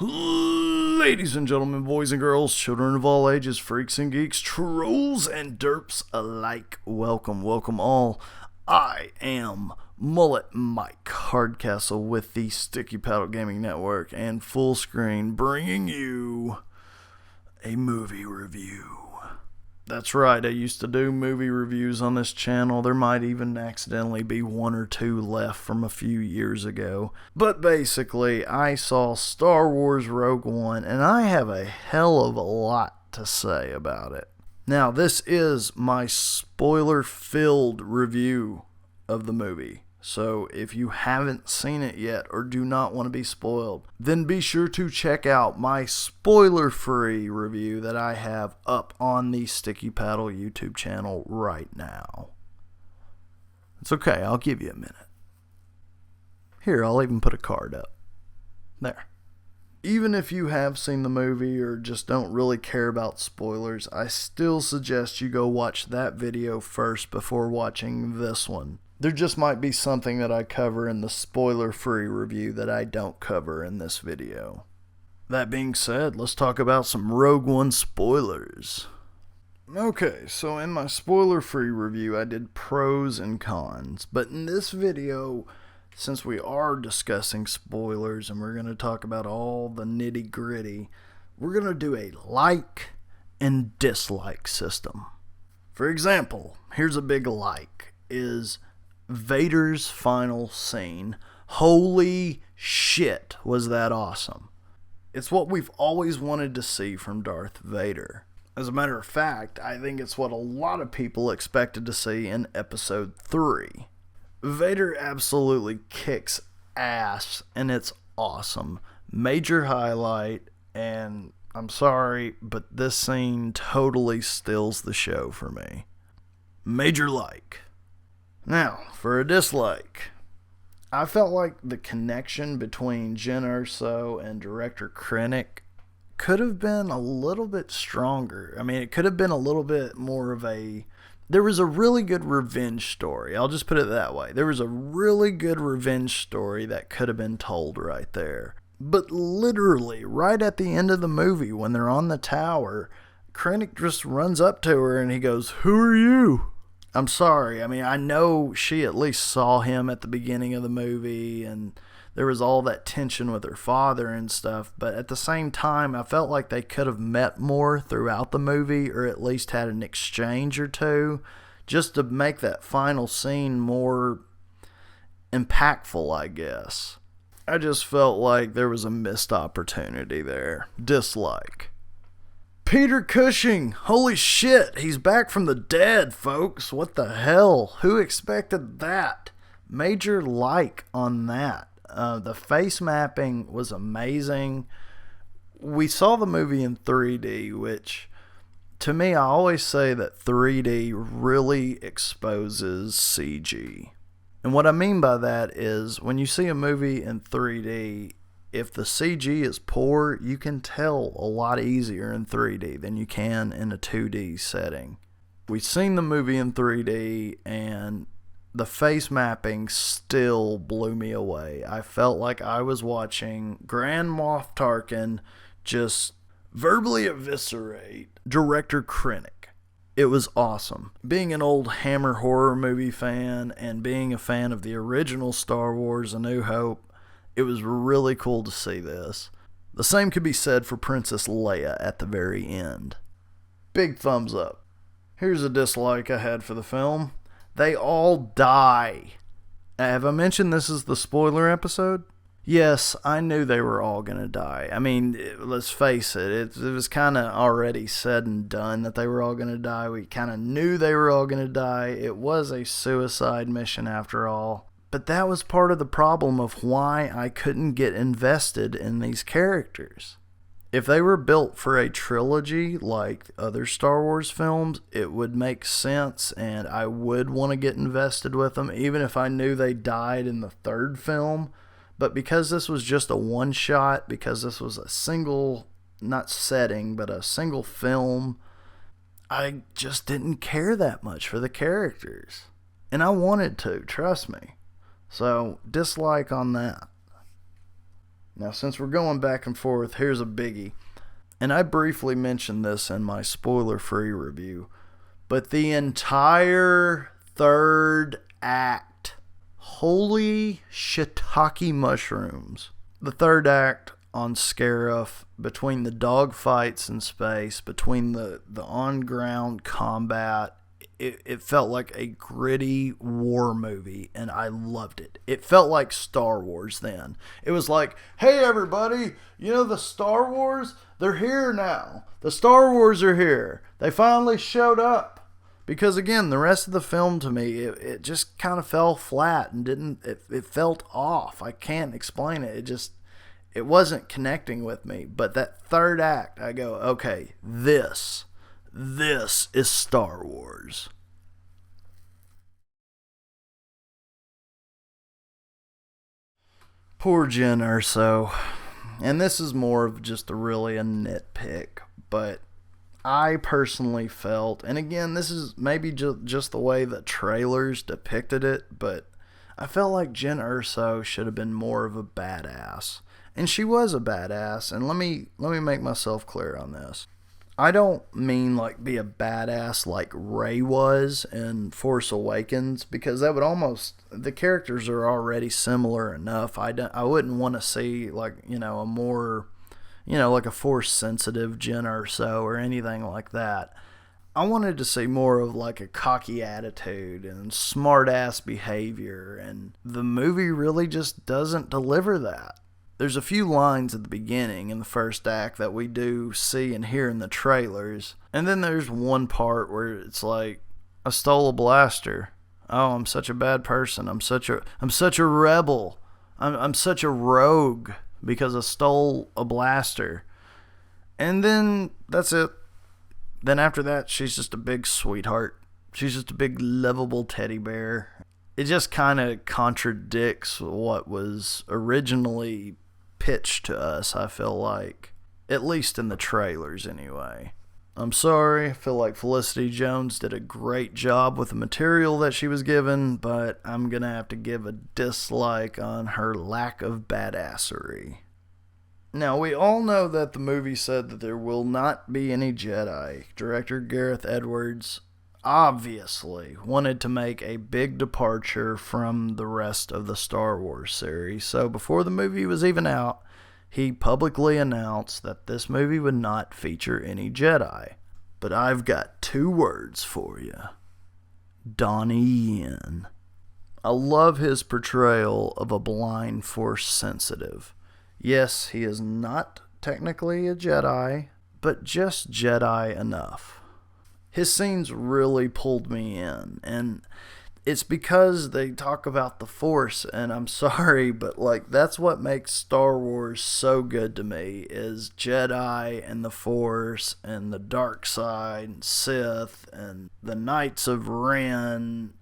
Ladies and gentlemen, boys and girls, children of all ages, freaks and geeks, trolls and derps alike, welcome all. I am Mullet Mike Hardcastle with the Sticky Paddle Gaming Network and Fullscreen, bringing you a movie review. That's right, I used to do movie reviews on this channel. There might even accidentally be one or two left from a few years ago. But basically, I saw Star Wars Rogue One, and I have a hell of a lot to say about it. Now, this is my spoiler-filled review of the movie. So if you haven't seen it yet or do not want to be spoiled, then be sure to check out my spoiler-free review that I have up on the Sticky Paddle YouTube channel right now. It's okay, I'll give you a minute. Here, I'll even put a card up. There. Even if you have seen the movie or just don't really care about spoilers, I still suggest you go watch that video first before watching this one. There just might be something that I cover in the spoiler-free review that I don't cover in this video. That being said, let's talk about some Rogue One spoilers. Okay, so in my spoiler-free review, I did pros and cons. But in this video, since we are discussing spoilers and we're going to talk about all the nitty-gritty, we're going to do a like and dislike system. For example, here's a big like, is Vader's final scene. Holy shit, was that awesome. It's what we've always wanted to see from Darth Vader. As a matter of fact, I think it's what a lot of people expected to see in episode 3. Vader absolutely kicks ass, and it's awesome. Major highlight, and I'm sorry, but this scene totally steals the show for me. Major like. Now, for a dislike, I felt like the connection between Jyn Erso and director Krennic could have been a little bit stronger. I mean, it could have been a little bit more of a... There was a really good revenge story. I'll just put it that way. There was a really good revenge story that could have been told right there. But literally, right at the end of the movie, when they're on the tower, Krennic just runs up to her and he goes, "Who are you?" I'm sorry. I mean, I know she at least saw him at the beginning of the movie and there was all that tension with her father and stuff, but at the same time, I felt like they could have met more throughout the movie or at least had an exchange or two just to make that final scene more impactful, I guess. I just felt like there was a missed opportunity there. Dislike. Peter Cushing! Holy shit! He's back from the dead, folks! What the hell? Who expected that? Major like on that. The face mapping was amazing. We saw the movie in 3D, which, to me, I always say that 3D really exposes CG. And what I mean by that is, when you see a movie in 3D, if the CG is poor, you can tell a lot easier in 3D than you can in a 2D setting. We've seen the movie in 3D and the face mapping still blew me away. I felt like I was watching Grand Moff Tarkin just verbally eviscerate director Krennic. It was awesome. Being an old Hammer horror movie fan and being a fan of the original Star Wars A New Hope, it was really cool to see this. The same could be said for Princess Leia at the very end. Big thumbs up. Here's a dislike I had for the film. They all die. Have I mentioned this is the spoiler episode? Yes, I knew they were all going to die. I mean, let's face it, it was kind of already said and done that they were all going to die. We kind of knew they were all going to die. It was a suicide mission after all. But that was part of the problem of why I couldn't get invested in these characters. If they were built for a trilogy like other Star Wars films, it would make sense and I would want to get invested with them, even if I knew they died in the third film. But because this was just a one-shot, because this was a single, not setting, but a single film, I just didn't care that much for the characters. And I wanted to, trust me. So, dislike on that. Now, since we're going back and forth, here's a biggie. And I briefly mentioned this in my spoiler-free review, but the entire third act, holy shiitake mushrooms. The third act on Scarif, between the dogfights in space, between the on-ground combat, it felt like a gritty war movie, and I loved it. It felt like Star Wars then. It was like, hey everybody, you know the Star Wars? They're here now. The Star Wars are here. They finally showed up. Because again, the rest of the film to me, it just kind of fell flat and it felt off. I can't explain it. It wasn't connecting with me. But that third act, I go, okay, this is Star Wars. Poor Jyn Erso. And this is more of just a nitpick, but I personally felt, and again, this is maybe just the way the trailers depicted it, but I felt like Jyn Erso should have been more of a badass. And she was a badass, and let me make myself clear on this. I don't mean like be a badass like Rey was in Force Awakens, because that would the characters are already similar enough. I wouldn't want to see like, a more, like a Force sensitive Jyn Erso or anything like that. I wanted to see more of like a cocky attitude and smart ass behavior, and the movie really just doesn't deliver that. There's a few lines at the beginning in the first act that we do see and hear in the trailers. And then there's one part where it's like, I stole a blaster. Oh, I'm such a bad person. I'm such a rebel. I'm such a rogue because I stole a blaster. And then that's it. Then after that, she's just a big sweetheart. She's just a big lovable teddy bear. It just kind of contradicts what was originally pitched to us, I feel like. At least in the trailers, anyway. I'm sorry, I feel like Felicity Jones did a great job with the material that she was given, but I'm gonna have to give a dislike on her lack of badassery. Now, we all know that the movie said that there will not be any Jedi. Director Gareth Edwards obviously wanted to make a big departure from the rest of the Star Wars series. So before the movie was even out, he publicly announced that this movie would not feature any Jedi. But I've got 2 words for you. Donnie Yen. I love his portrayal of a blind Force sensitive. Yes, he is not technically a Jedi, but just Jedi enough. His scenes really pulled me in, and it's because they talk about the Force, and I'm sorry, but like that's what makes Star Wars so good to me, is Jedi and the Force and the dark side and Sith and the Knights of Ren,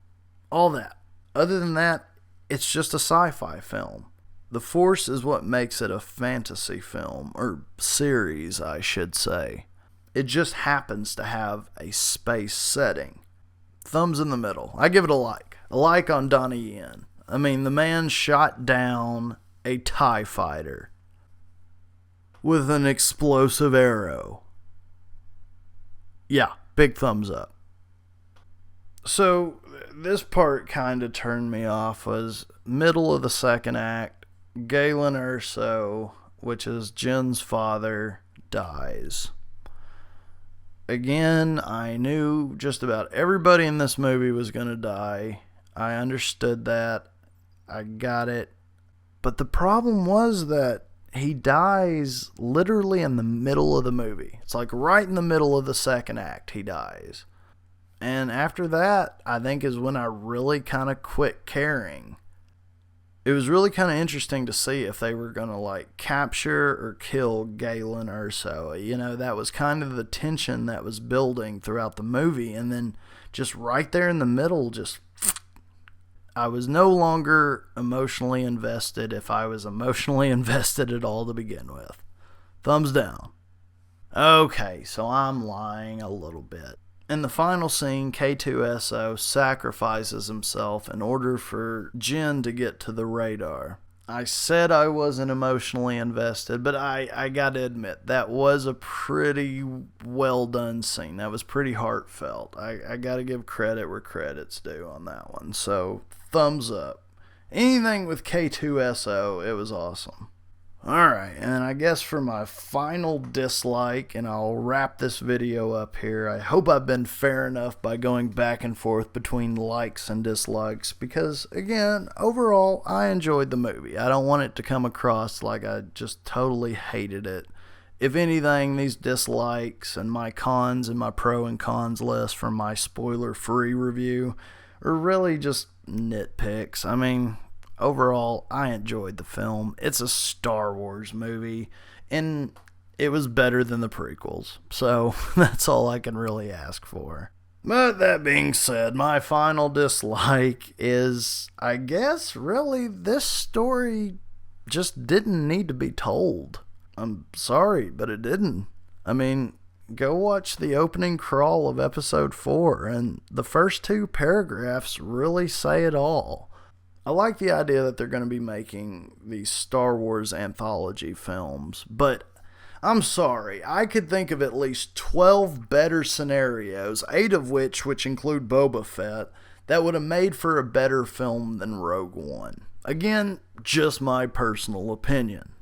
all that. Other than that, it's just a sci-fi film. The Force is what makes it a fantasy film, or series, I should say. It just happens to have a space setting. Thumbs in the middle. I give it a like. A like on Donnie Yen. I mean, the man shot down a TIE fighter with an explosive arrow. Yeah, big thumbs up. So, this part kind of turned me off. Was middle of the second act. Jyn Erso, which is Jyn's father, dies. Again, I knew just about everybody in this movie was going to die. I understood that. I got it. But the problem was that he dies literally in the middle of the movie. It's like right in the middle of the second act, he dies. And after that, I think is when I really kind of quit caring. It was really kind of interesting to see if they were going to like capture or kill Jyn Erso. You know, that was kind of the tension that was building throughout the movie. And then just right there in the middle, I was no longer emotionally invested, if I was emotionally invested at all to begin with. Thumbs down. Okay, so I'm lying a little bit. In the final scene, K2SO sacrifices himself in order for Jyn to get to the radar. I said I wasn't emotionally invested, but I gotta admit, that was a pretty well done scene. That was pretty heartfelt. I gotta give credit where credit's due on that one. So, thumbs up. Anything with K2SO, it was awesome. Alright, and I guess for my final dislike, and I'll wrap this video up here, I hope I've been fair enough by going back and forth between likes and dislikes, because, again, overall, I enjoyed the movie. I don't want it to come across like I just totally hated it. If anything, these dislikes and my cons and my pro and cons list from my spoiler-free review are really just nitpicks. I mean, overall, I enjoyed the film. It's a Star Wars movie, and it was better than the prequels. So, that's all I can really ask for. But that being said, my final dislike is, I guess, really, this story just didn't need to be told. I'm sorry, but it didn't. I mean, go watch the opening crawl of episode 4, and the first 2 paragraphs really say it all. I like the idea that they're going to be making these Star Wars anthology films, but I'm sorry, I could think of at least 12 better scenarios, 8 of which include Boba Fett, that would have made for a better film than Rogue One. Again, just my personal opinion.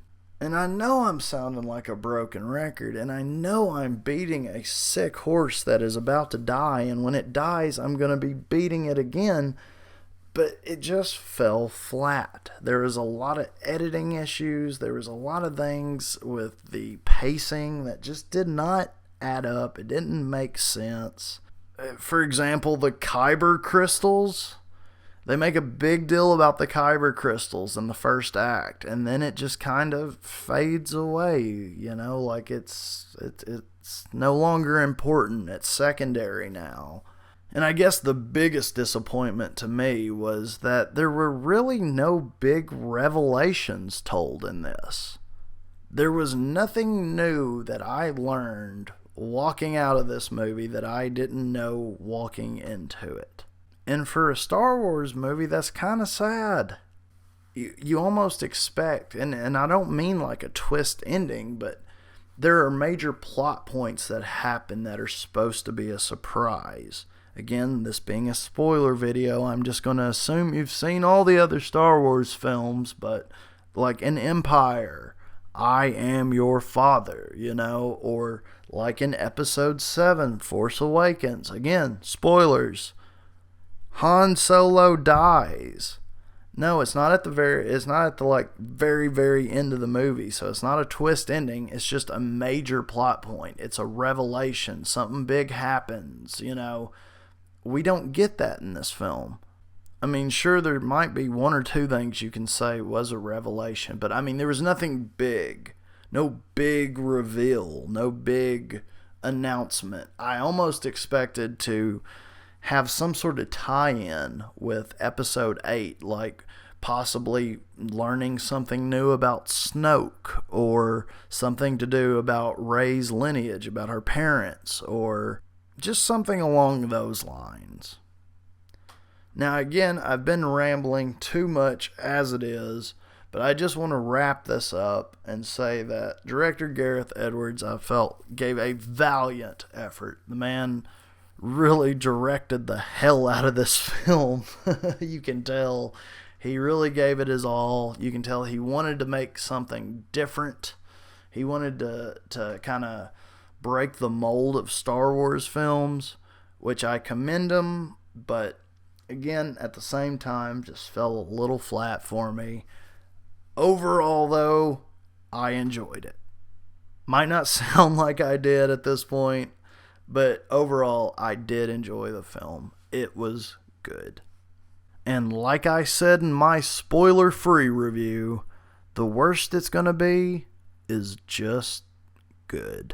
And I know I'm sounding like a broken record, and I know I'm beating a sick horse that is about to die, and when it dies, I'm going to be beating it again. But it just fell flat. There was a lot of editing issues. There was a lot of things with the pacing that just did not add up. It didn't make sense. For example, the Kyber crystals. They make a big deal about the Kyber crystals in the first act, and then it just kind of fades away. You know, like it's no longer important. It's secondary now. And I guess the biggest disappointment to me was that there were really no big revelations told in this. There was nothing new that I learned walking out of this movie that I didn't know walking into it. And for a Star Wars movie, that's kind of sad. You almost expect, and I don't mean like a twist ending, but there are major plot points that happen that are supposed to be a surprise. Again, this being a spoiler video, I'm just going to assume you've seen all the other Star Wars films, but like in Empire, I am your father, you know, or like in Episode 7, Force Awakens, again, spoilers, Han Solo dies. No, it's not at the very, very end of the movie, so it's not a twist ending, it's just a major plot point. It's a revelation, something big happens, you know. We don't get that in this film. I mean, sure, there might be 1 or 2 things you can say was a revelation, but I mean, there was nothing big. No big reveal. No big announcement. I almost expected to have some sort of tie-in with Episode 8, like possibly learning something new about Snoke, or something to do about Rey's lineage, about her parents, or just something along those lines. Now again, I've been rambling too much as it is, but I just want to wrap this up and say that director Gareth Edwards, I felt, gave a valiant effort. The man really directed the hell out of this film. You can tell he really gave it his all. You can tell he wanted to make something different. He wanted to kind of break the mold of Star Wars films, which I commend him, but again, at the same time, just fell a little flat for me. Overall, though, I enjoyed it. Might not sound like I did at this point, but overall, I did enjoy the film. It was good. And like I said in my spoiler-free review, the worst it's gonna be is just good.